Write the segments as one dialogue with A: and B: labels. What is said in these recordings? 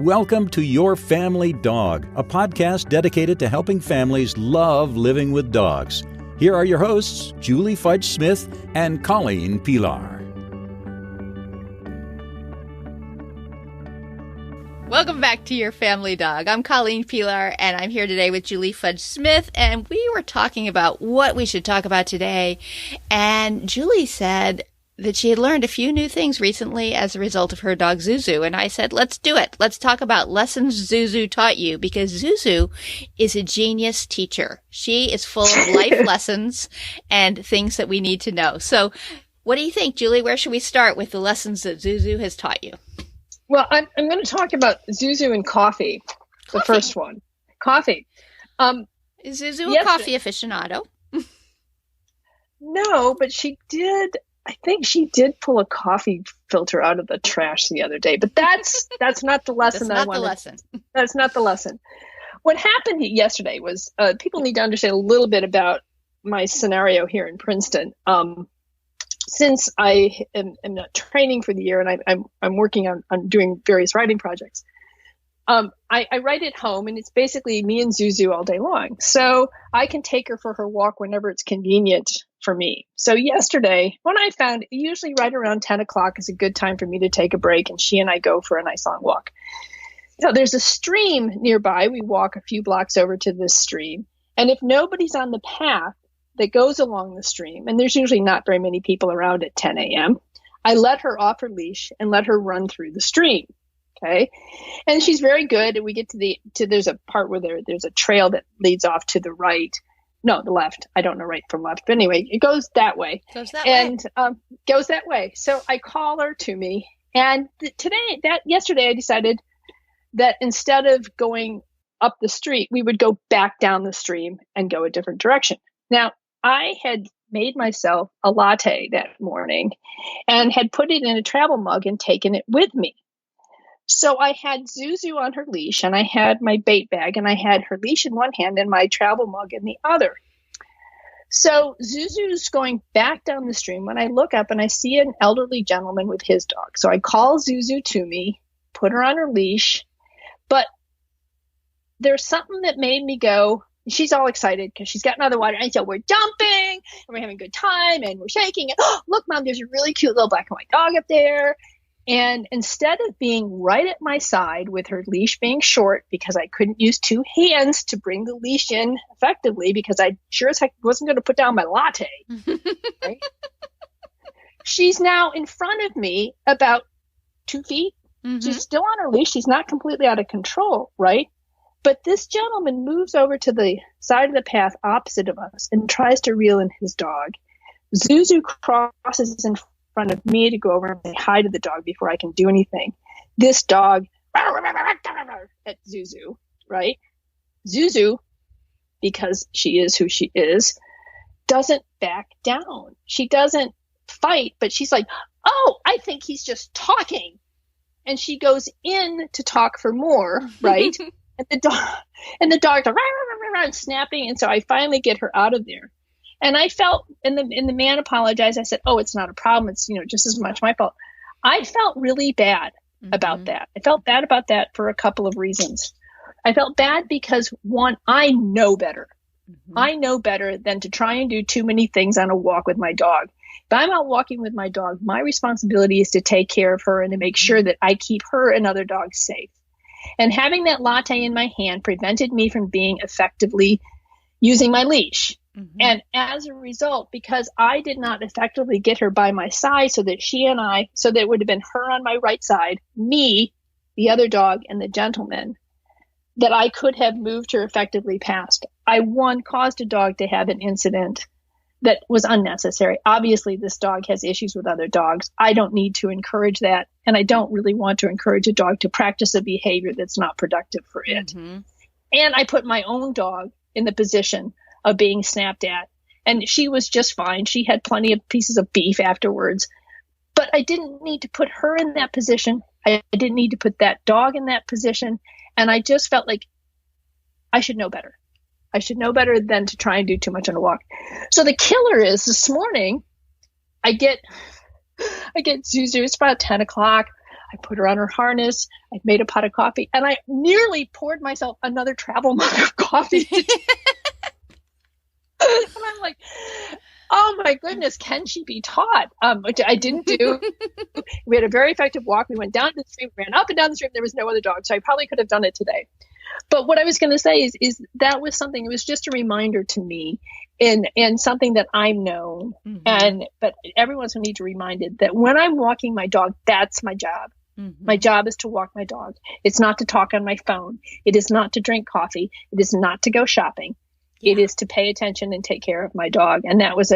A: Welcome to Your Family Dog, a podcast dedicated to helping families love living with dogs. Here are your hosts, Julie Fudge Smith and Colleen Pelar.
B: Welcome back to Your Family Dog. I'm Colleen Pelar, and I'm here today with Julie Fudge Smith, and we were talking about what we should talk about today, and Julie said that she had learned a few new things recently as a result of her dog Zuzu, and I said, let's do it. Let's talk about lessons Zuzu taught you, because Zuzu is a genius teacher. She is full of life lessons and things that we need to know. So what do you think, Julie? Where should we start with the lessons that Zuzu has taught you?
C: Well, I'm going to talk about Zuzu and coffee, the first one. Coffee.
B: Is Zuzu a coffee aficionado?
C: No, but I think she did pull a coffee filter out of the trash the other day. But that's not the lesson that I wanted. That's not the lesson. What happened yesterday was people need to understand a little bit about my scenario here in Princeton. Since I am not training for the year and I'm working on doing various writing projects, I write at home, and it's basically me and Zuzu all day long. So I can take her for her walk whenever it's convenient for me. So yesterday, when I found usually right around 10 o'clock is a good time for me to take a break, and she and I go for a nice long walk. Now, there's a stream nearby. We walk a few blocks over to this stream, and if nobody's on the path that goes along the stream, and there's usually not very many people around at 10 a.m., I let her off her leash and let her run through the stream. Okay. And she's very good. And we get to there's a part where there's a trail that leads off to the right. No, the left. I don't know right from left. But anyway, it goes that way. Goes that way. So I call her to me. And yesterday I decided that instead of going up the street, we would go back down the stream and go a different direction. Now, I had made myself a latte that morning and had put it in a travel mug and taken it with me. So I had Zuzu on her leash, and I had my bait bag, and I had her leash in one hand and my travel mug in the other. So Zuzu's going back down the stream when I look up and I see an elderly gentleman with his dog. So I call Zuzu to me, put her on her leash, but there's something that made me go, she's all excited because she's got another water. And so we're jumping and we're having a good time and we're shaking. And, oh, look, Mom, there's a really cute little black and white dog up there. And instead of being right at my side with her leash being short because I couldn't use two hands to bring the leash in effectively because I sure as heck wasn't going to put down my latte, right? She's now in front of me about 2 feet. Mm-hmm. She's still on her leash. She's not completely out of control, right? But this gentleman moves over to the side of the path opposite of us and tries to reel in his dog. Zuzu crosses in front of me to go over and say hi to the dog before I can do anything. This dog at Zuzu, right? Zuzu, because she is who she is, doesn't back down. She doesn't fight, but she's like, oh, I think he's just talking. And she goes in to talk for more, right? And the dog's like, snapping. And so I finally get her out of there. And I felt, and the man apologized. I said, oh, it's not a problem. It's, just as much my fault. I felt really bad about that. I felt bad about that for a couple of reasons. I felt bad because, one, I know better. Mm-hmm. I know better than to try and do too many things on a walk with my dog. If I'm out walking with my dog, my responsibility is to take care of her and to make sure that I keep her and other dogs safe. And having that latte in my hand prevented me from being effectively using my leash. Mm-hmm. And as a result, because I did not effectively get her by my side so that it would have been her on my right side, me, the other dog, and the gentleman, that I could have moved her effectively past. I, caused a dog to have an incident that was unnecessary. Obviously, this dog has issues with other dogs. I don't need to encourage that. And I don't really want to encourage a dog to practice a behavior that's not productive for it. Mm-hmm. And I put my own dog in the position of being snapped at. And she was just fine. She had plenty of pieces of beef afterwards. But I didn't need to put her in that position. I didn't need to put that dog in that position. And I just felt like I should know better. I should know better than to try and do too much on a walk. So the killer is this morning, I get Zuzu. It's about 10 o'clock. I put her on her harness. I made a pot of coffee, and I nearly poured myself another travel mug of coffee. And I'm like, oh my goodness, can she be taught? Which I didn't do. We had a very effective walk. We went down to the stream, ran up and down the stream. There was no other dog, so I probably could have done it today. But what I was going to say is that was something. It was just a reminder to me, and something that I know. But everyone's going to need to be reminded that when I'm walking my dog, that's my job. My job is to walk my dog. It's not to talk on my phone. It is not to drink coffee. It is not to go shopping. It is to pay attention and take care of my dog. And that was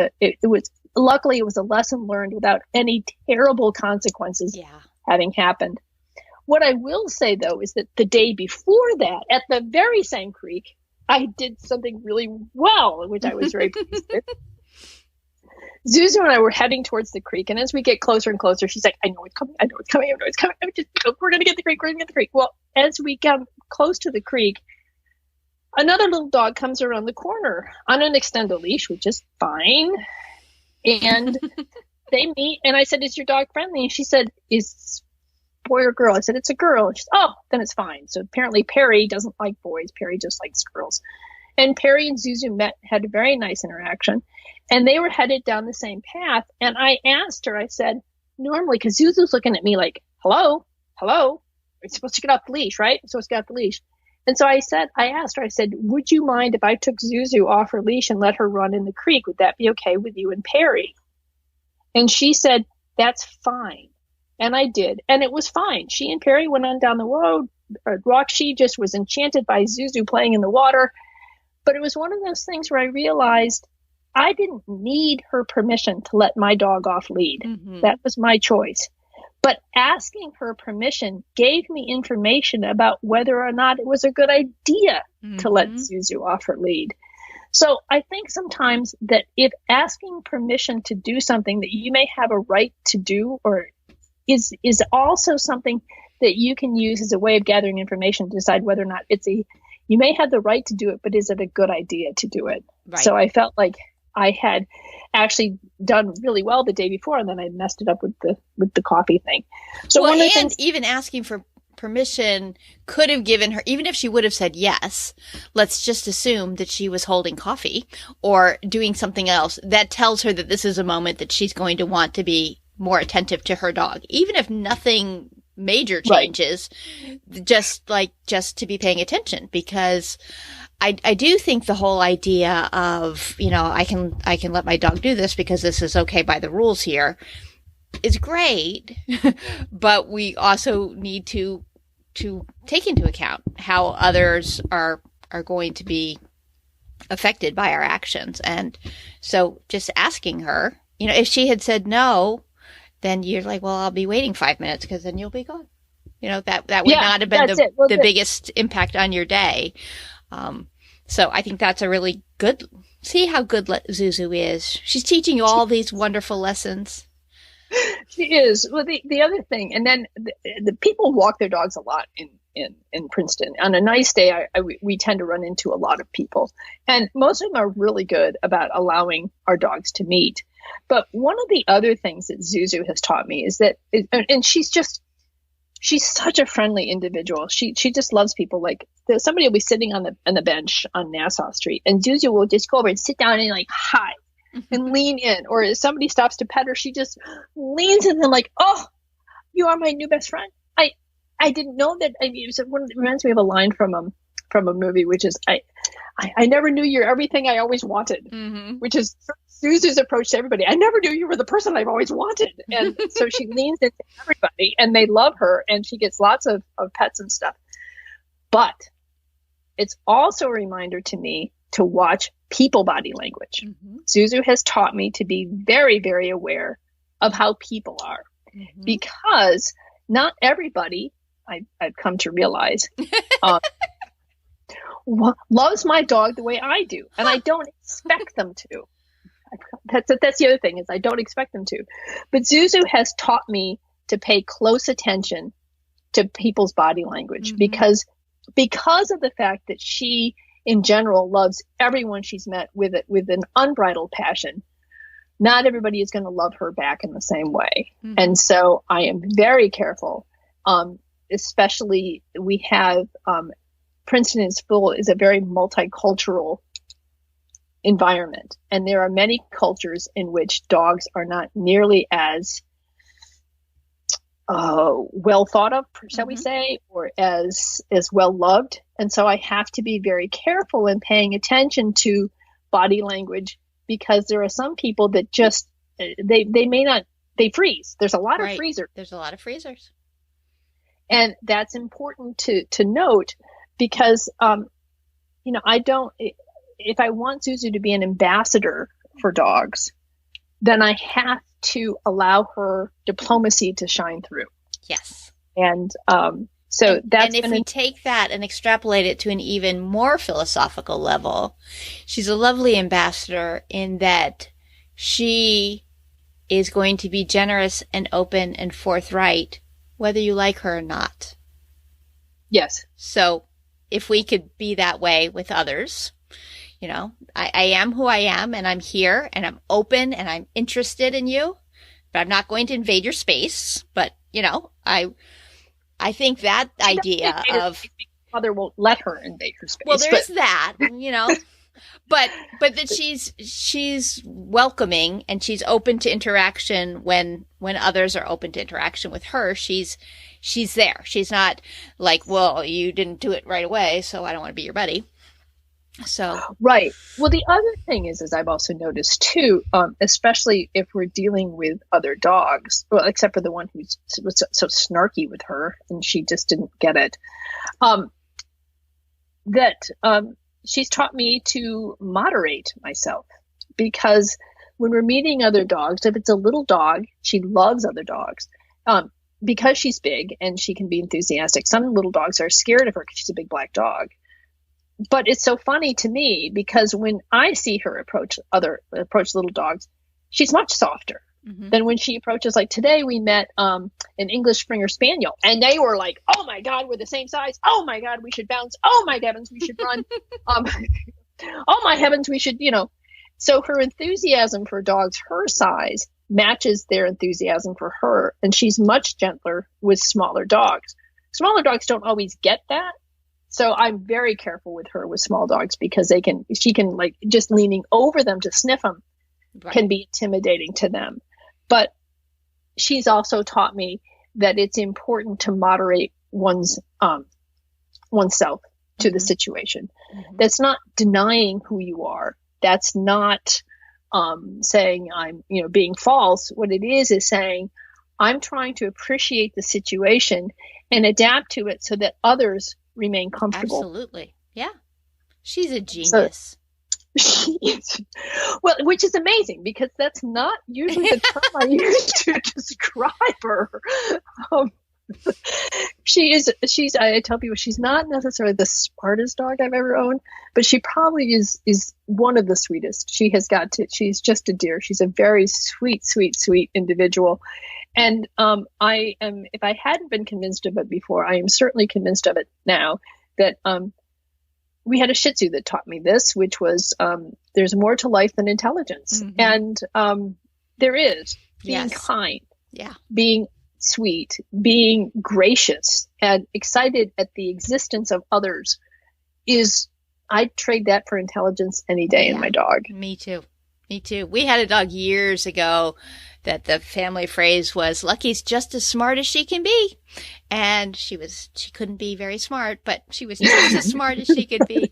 C: luckily it was a lesson learned without any terrible consequences having happened. What I will say, though, is that the day before that, at the very same creek, I did something really well, which I was very pleased with. Zuzu and I were heading towards the creek, and as we get closer and closer, she's like, I know it's coming, I know it's coming, I know it's coming. We're going to get the creek, we're going to get the creek. Well, as we got close to the creek, another little dog comes around the corner on an extended leash, which is fine. And they meet, and I said, is your dog friendly? And she said, is boy or girl? I said, it's a girl. And she said, oh, then it's fine. So apparently Perry doesn't like boys. Perry just likes girls. And Perry and Zuzu met, had a very nice interaction, and they were headed down the same path. And I asked her, I said, normally, because Zuzu's looking at me like, hello, you're supposed to get off the leash, right? You're supposed to get off the leash. And so I asked her, I said, would you mind if I took Zuzu off her leash and let her run in the creek? Would that be okay with you and Perry? And she said, that's fine. And I did. And it was fine. She and Perry went on down the road. She just was enchanted by Zuzu playing in the water. But it was one of those things where I realized I didn't need her permission to let my dog off lead. That was my choice. But asking her permission gave me information about whether or not it was a good idea to let Zuzu off her lead. So I think sometimes that if asking permission to do something that you may have a right to do or is also something that you can use as a way of gathering information to decide whether or not you may have the right to do it, but is it a good idea to do it? Right. So I felt like I had actually done really well the day before, and then I messed it up with the coffee thing. So one of the things,
B: even asking for permission could have given her, even if she would have said yes, let's just assume that she was holding coffee or doing something else that tells her that this is a moment that she's going to want to be more attentive to her dog, even if nothing major changes, just to be paying attention, because I do think the whole idea of, I can let my dog do this because this is okay by the rules here is great, but we also need to take into account how others are going to be affected by our actions. And so just asking her, if she had said no, then you're like, well, I'll be waiting 5 minutes because then you'll be gone. That would not have been the biggest impact on your day. So I think that's a really good, see how good Zuzu is. She's teaching you all these wonderful lessons.
C: She is. Well, the other thing, and then the people walk their dogs a lot in Princeton. On a nice day, we tend to run into a lot of people, and most of them are really good about allowing our dogs to meet. But one of the other things that Zuzu has taught me is that, and she's such a friendly individual. She just loves people. Like somebody will be sitting on the bench on Nassau Street, and Zuzu will just go over and sit down and like hi and lean in. Or if somebody stops to pet her, she just leans in and like, oh, you are my new best friend. I didn't know that. I mean, it reminds me of a line from a movie, which is I never knew you're everything I always wanted, which is Zuzu's approach to everybody. I never knew you were the person I've always wanted. And so she leans into everybody, and they love her, and she gets lots of pets and stuff. But it's also a reminder to me to watch people body language. Zuzu has taught me to be very, very aware of how people are, because not everybody, I've come to realize, loves my dog the way I do, and I don't expect them to. That's the other thing, is I don't expect them to. But Zuzu has taught me to pay close attention to people's body language, because of the fact that she, in general, loves everyone she's met with an unbridled passion. Not everybody is going to love her back in the same way. And so I am very careful Especially we have Princeton is a very multicultural environment, and there are many cultures in which dogs are not nearly as well thought of, shall we say, or as well loved. And so I have to be very careful in paying attention to body language, because there are some people that just they may not, they freeze. There's a lot of freezers.
B: There's a lot of freezers.
C: And that's important to note, because I don't, if I want Zuzu to be an ambassador for dogs, then I have to allow her diplomacy to shine through.
B: Yes.
C: And so that's,
B: and if we take that and extrapolate it to an even more philosophical level, she's a lovely ambassador in that she is going to be generous and open and forthright, whether you like her or not.
C: Yes.
B: So if we could be that way with others, I am who I am, and I'm here, and I'm open, and I'm interested in you, but I'm not going to invade your space. But, I think that idea of
C: mother won't let her invade her space.
B: Well, there's that, but that she's welcoming, and she's open to interaction when others are open to interaction with her. She's there. She's not like, well, you didn't do it right away, so I don't want to be your buddy. So
C: right. Well, the other thing is I've also noticed too, especially if we're dealing with other dogs, well, except for the one who was so snarky with her and she just didn't get it, that she's taught me to moderate myself, because when we're meeting other dogs, if it's a little dog, she loves other dogs. Because she's big and she can be enthusiastic. Some little dogs are scared of her because she's a big black dog. But it's so funny to me, because when I see her approach little dogs, she's much softer than when she approaches. Like today we met an English Springer Spaniel, and they were like, oh my God, we're the same size. Oh my God, we should bounce. Oh my heavens, we should run. Oh my heavens, we should, So her enthusiasm for dogs her size matches their enthusiasm for her. And she's much gentler with smaller dogs. Smaller dogs don't always get that. So I'm very careful with her with small dogs, because she can like just leaning over them to sniff them can be intimidating to them. But she's also taught me that it's important to moderate oneself to the situation. That's not denying who you are. That's not saying I'm, being false. What it is saying, I'm trying to appreciate the situation and adapt to it so that others remain comfortable.
B: Absolutely. Yeah. She's a genius.
C: She is. Well, which is amazing, because that's not usually the term I use to describe her. I tell people she's not necessarily the smartest dog I've ever owned, but she probably is one of the sweetest. She's just a dear. She's a very sweet individual. And if I hadn't been convinced of it before, I am certainly convinced of it now, that we had a Shih Tzu that taught me this, which was there's more to life than intelligence. And there is being kind, being sweet, being gracious, and excited at the existence of others. I'd trade that for intelligence any day in my dog.
B: Me too. We had a dog years ago that the family phrase was, Lucky's just as smart as she can be. And she couldn't be very smart, but she was just as smart as she could be.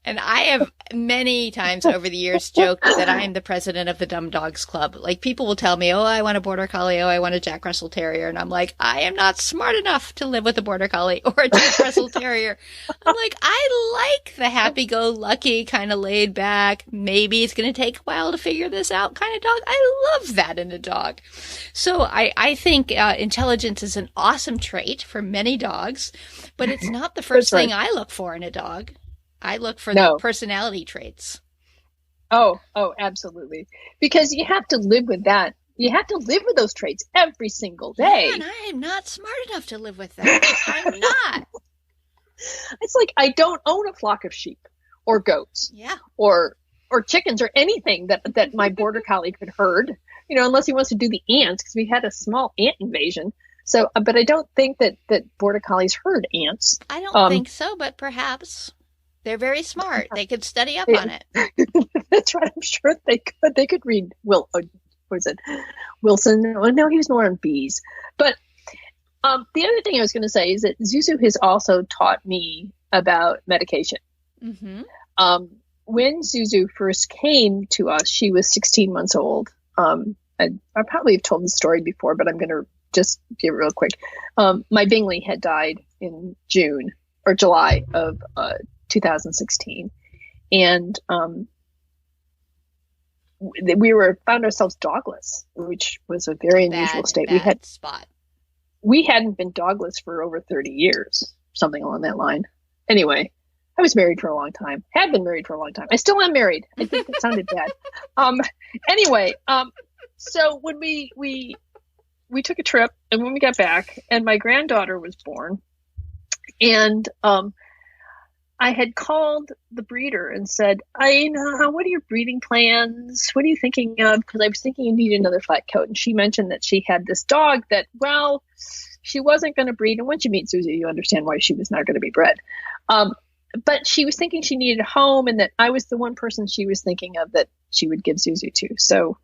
B: And I have many times over the years joked that I am the president of the Dumb Dogs Club. Like, people will tell me, oh, I want a Border Collie. Oh, I want a Jack Russell Terrier. And I'm like, I am not smart enough to live with a Border Collie or a Jack Russell Terrier. I'm like, I like the happy-go-lucky, kind of laid back, maybe it's going to take a while to figure this out kind of dog. I love that in a dog. So I think intelligence is an awesome trait for many dogs, but it's not the first thing I look for in a dog. I look for the personality traits.
C: Oh, absolutely. Because you have to live with that. You have to live with those traits every single day.
B: Yeah, and I am not smart enough to live with that. I'm not.
C: It's like, I don't own a flock of sheep or goats.
B: Yeah.
C: Or chickens or anything that my Border Collie could herd, unless he wants to do the ants, because we had a small ant invasion. So, but I don't think that Border Collies herd ants.
B: I don't think so, but perhaps they're very smart. They could study up on it.
C: That's right. I'm sure they could. They could read Wilson. Oh, no, he was more on bees. But the other thing I was going to say is that Zuzu has also taught me about medication.
B: Mm-hmm.
C: When Zuzu first came to us, she was 16 months old. I probably have told the story before, but I'm going to just give it real quick. My Bingley had died in June or July of 2016. And we found ourselves dogless, which was a very unusual state. We hadn't been dogless for over 30 years, something along that line. Anyway, I was married for a long time. Had been married for a long time. I still am married. I think that sounded bad. Anyway, so when we took a trip, and when we got back, and my granddaughter was born, and I had called the breeder and said, what are your breeding plans? What are you thinking of? Because I was thinking you need another flat coat. And she mentioned that she had this dog that, well, she wasn't going to breed. And once you meet Zuzu, you understand why she was not going to be bred. But she was thinking she needed a home, and that I was the one person she was thinking of that she would give Zuzu to. So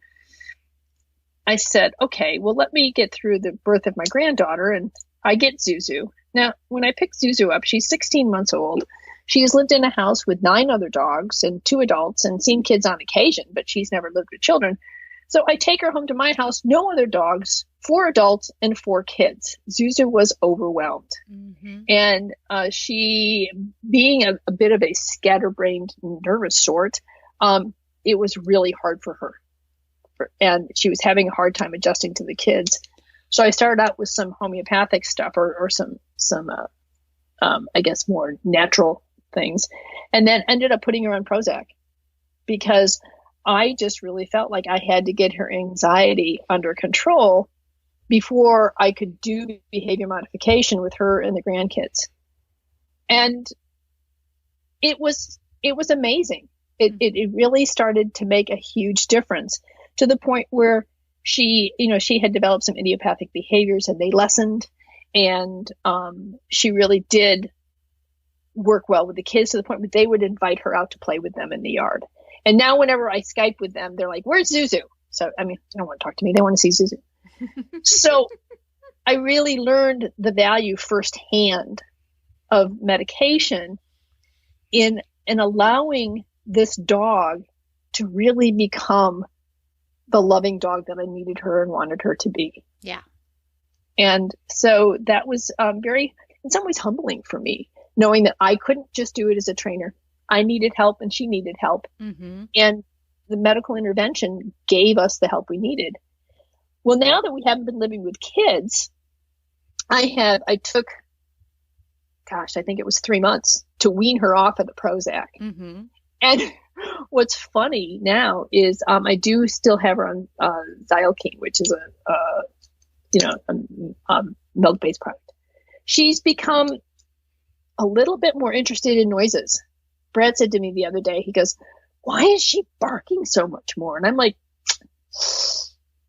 C: I said, okay, well, let me get through the birth of my granddaughter, and I get Zuzu. Now, when I picked Zuzu up, she's 16 months old. She has lived in a house with 9 other dogs and 2 adults and seen kids on occasion, but she's never lived with children. So I take her home to my house, no other dogs, 4 adults and 4 kids. Zuzu was overwhelmed. Mm-hmm. And she, being a bit of a scatterbrained, nervous sort, it was really hard for her. And she was having a hard time adjusting to the kids. So I started out with some homeopathic stuff or some I guess, more natural things, and then ended up putting her on Prozac because I just really felt like I had to get her anxiety under control before I could do behavior modification with her and the grandkids. And it was amazing. It really started to make a huge difference, to the point where she had developed some idiopathic behaviors, and they lessened. And she really did work well with the kids, to the point where they would invite her out to play with them in the yard. And now whenever I Skype with them, they're like, "Where's Zuzu?" So, I mean, they don't want to talk to me. They want to see Zuzu. So I really learned the value firsthand of medication in allowing this dog to really become the loving dog that I needed her and wanted her to be.
B: Yeah.
C: And so that was very, in some ways, humbling for me, knowing that I couldn't just do it as a trainer. I needed help, and she needed help. Mm-hmm. And the medical intervention gave us the help we needed. Well, now that we haven't been living with kids, I took, I think it was 3 months to wean her off of the Prozac. Mm-hmm. And what's funny now is I do still have her on Xylkine, which is a milk-based product. She's become a little bit more interested in noises. Brad said to me the other day, he goes, "Why is she barking so much more?" And I'm like,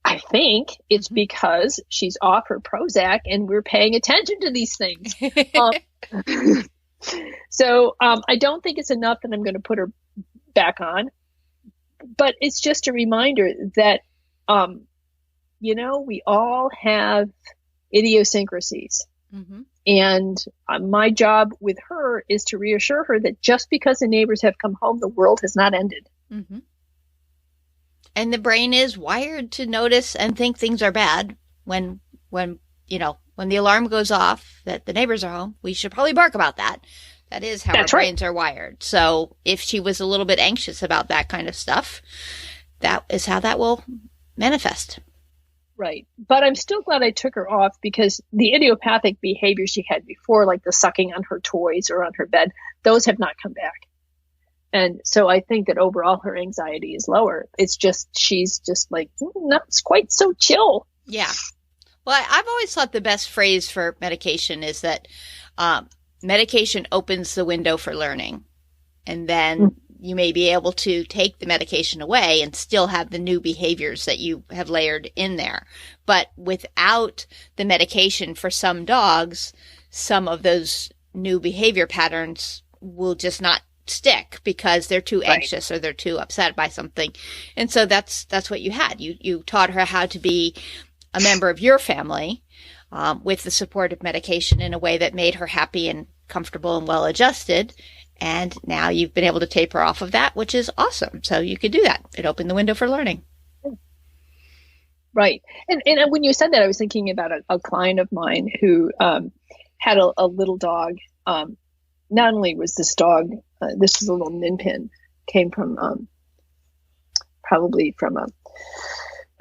C: I think it's because she's off her Prozac and we're paying attention to these things. So I don't think it's enough that I'm going to put her back on, but it's just a reminder that, we all have idiosyncrasies. Mm-hmm. And my job with her is to reassure her that just because the neighbors have come home, the world has not ended.
B: Mm-hmm. And the brain is wired to notice and think things are bad when the alarm goes off that the neighbors are home. We should probably bark about that. That is how our brains are wired. So if she was a little bit anxious about that kind of stuff, that is how that will manifest.
C: Right. But I'm still glad I took her off, because the idiopathic behavior she had before, like the sucking on her toys or on her bed, those have not come back. And so I think that overall her anxiety is lower. It's just, she's just like, not quite so chill.
B: Yeah. Well, I've always thought the best phrase for medication is that medication opens the window for learning. And then you may be able to take the medication away and still have the new behaviors that you have layered in there. But without the medication, for some dogs, some of those new behavior patterns will just not stick because they're too anxious or they're too upset by something. And so that's what you had. You taught her how to be a member of your family with the support of medication in a way that made her happy and comfortable and well adjusted. And now you've been able to taper off of that, which is awesome. So you could do that. It opened the window for learning.
C: Right. And when you said that, I was thinking about a client of mine who had a little dog. Not only was this dog, this was a little Min-Pin, came from probably from a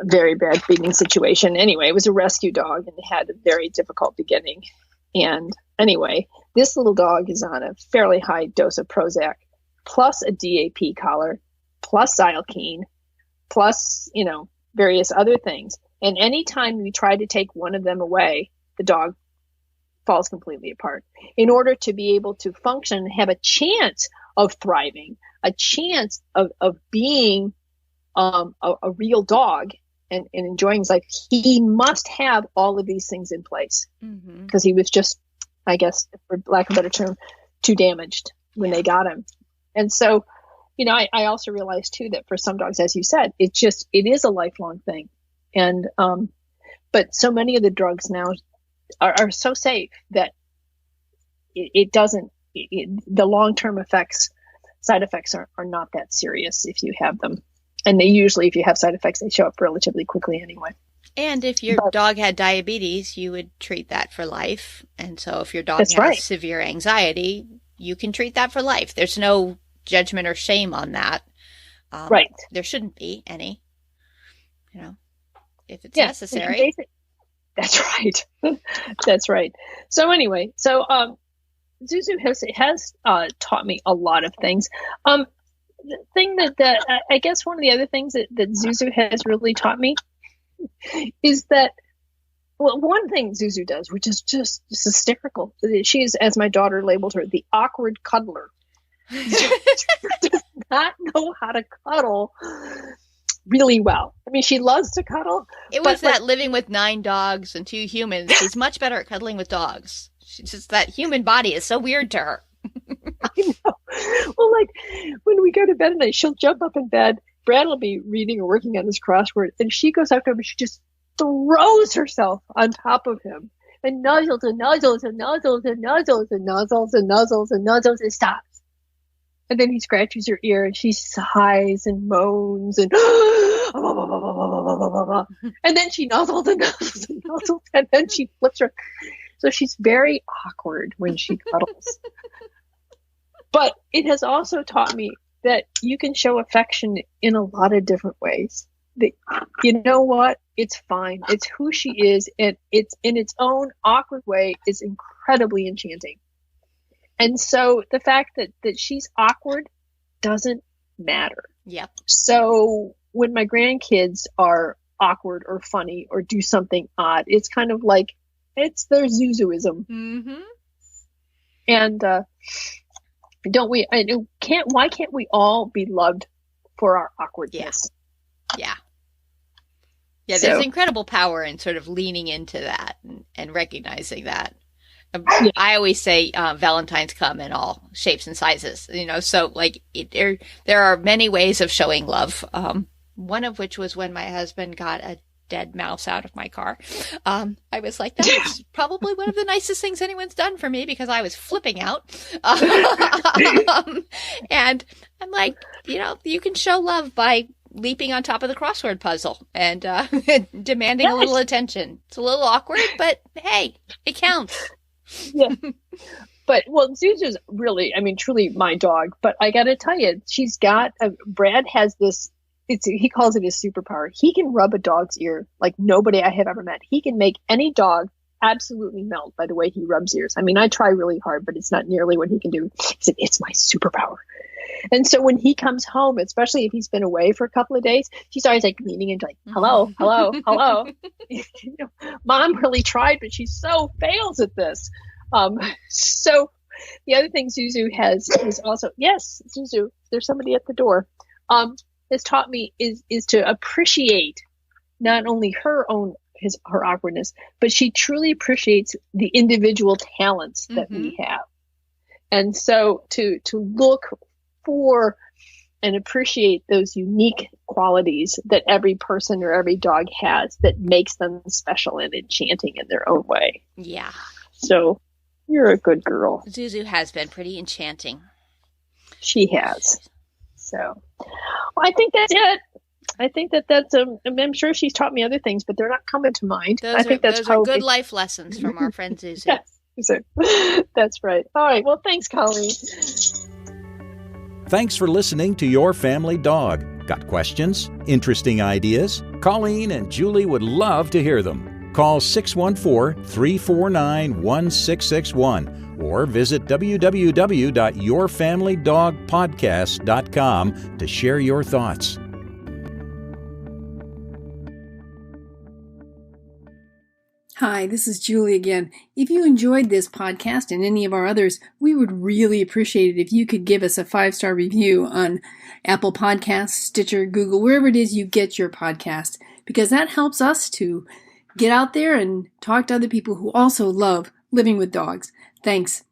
C: very bad feeding situation. Anyway, it was a rescue dog and had a very difficult beginning. And anyway, this little dog is on a fairly high dose of Prozac, plus a DAP collar, plus Xylokine, plus, various other things. And anytime we try to take one of them away, the dog falls completely apart. In order to be able to function and have a chance of thriving, a chance of being a real dog and enjoying his life, he must have all of these things in place, because he was just, I guess, for lack of a better term, too damaged when they got him. And so, I also realized too that for some dogs, as you said, it is a lifelong thing. And, but so many of the drugs now are so safe that it doesn't, the long-term side effects are not that serious if you have them. And they usually, if you have side effects, they show up relatively quickly anyway.
B: And if your dog had diabetes, you would treat that for life. And so if your dog has severe anxiety, you can treat that for life. There's no judgment or shame on that.
C: Right.
B: There shouldn't be any, if it's necessary.
C: That's right. That's right. So anyway, Zuzu has taught me a lot of things. The thing that I guess one of the other things that Zuzu has really taught me is that, well, one thing Zuzu does, which is just hysterical. She's, as my daughter labeled her, the awkward cuddler. She does not know how to cuddle really well. I mean, she loves to cuddle.
B: It was that living with 9 dogs and 2 humans. She's much better at cuddling with dogs. She's just, that human body is so weird to her.
C: I know. Well, like when we go to bed at night, she'll jump up in bed. Brad will be reading or working on his crossword, and she goes up to him and she just throws herself on top of him and nuzzles and nuzzles and nuzzles and nuzzles and nuzzles and nuzzles and nuzzles and stops. And then he scratches her ear and she sighs and moans and and then she nuzzles and nuzzles and nuzzles and then she flips her. So she's very awkward when she cuddles. But it has also taught me that you can show affection in a lot of different ways. You know what? It's fine. It's who she is, and it's in its own awkward way is incredibly enchanting. And so the fact that she's awkward doesn't matter.
B: Yep. So
C: when my grandkids are awkward or funny or do something odd, it's kind of like it's their Zuzuism.
B: Mm-hmm.
C: And why can't we all be loved for our awkwardness?
B: Yeah. There's incredible power in sort of leaning into that and recognizing that. I always say Valentine's come in all shapes and sizes, so like there are many ways of showing love. One of which was when my husband got a dead mouse out of my car. I was like, that's probably one of the nicest things anyone's done for me, because I was flipping out. And I'm like, you can show love by leaping on top of the crossword puzzle and demanding a little attention. It's a little awkward, but hey, it counts.
C: Yeah. But, Zuzu's really, truly my dog. But I got to tell you, Brad has this, he calls it his superpower. He can rub a dog's ear like nobody I have ever met. He can make any dog absolutely melt by the way he rubs ears. I try really hard, but it's not nearly what he can do. He said, it's my superpower. And so when he comes home, especially if he's been away for a couple of days, she's always like leaning into like, hello, hello, hello. Mom really tried, but she so fails at this. So The other thing Zuzu has is also, yes, Zuzu, there's somebody at the door, has taught me is to appreciate not only her awkwardness, but she truly appreciates the individual talents that we have. And so to look for and appreciate those unique qualities that every person or every dog has that makes them special and enchanting in their own way.
B: Yeah.
C: So you're a good girl.
B: Zuzu has been pretty enchanting.
C: She has. So well, I think that's it. I think that's I'm sure she's taught me other things, but they're not coming to mind. Those
B: are good life lessons from our friend Zuzu.
C: Yes, that's right. All right. Well, thanks, Colleen.
A: Thanks for listening to Your Family Dog. Got questions? Interesting ideas? Colleen and Julie would love to hear them. Call 614-349-1661 or visit www.yourfamilydogpodcast.com to share your thoughts.
D: Hi, this is Julie again. If you enjoyed this podcast and any of our others, we would really appreciate it if you could give us a 5-star review on Apple Podcasts, Stitcher, Google, wherever it is you get your podcast, because that helps us to get out there and talk to other people who also love living with dogs. Thanks.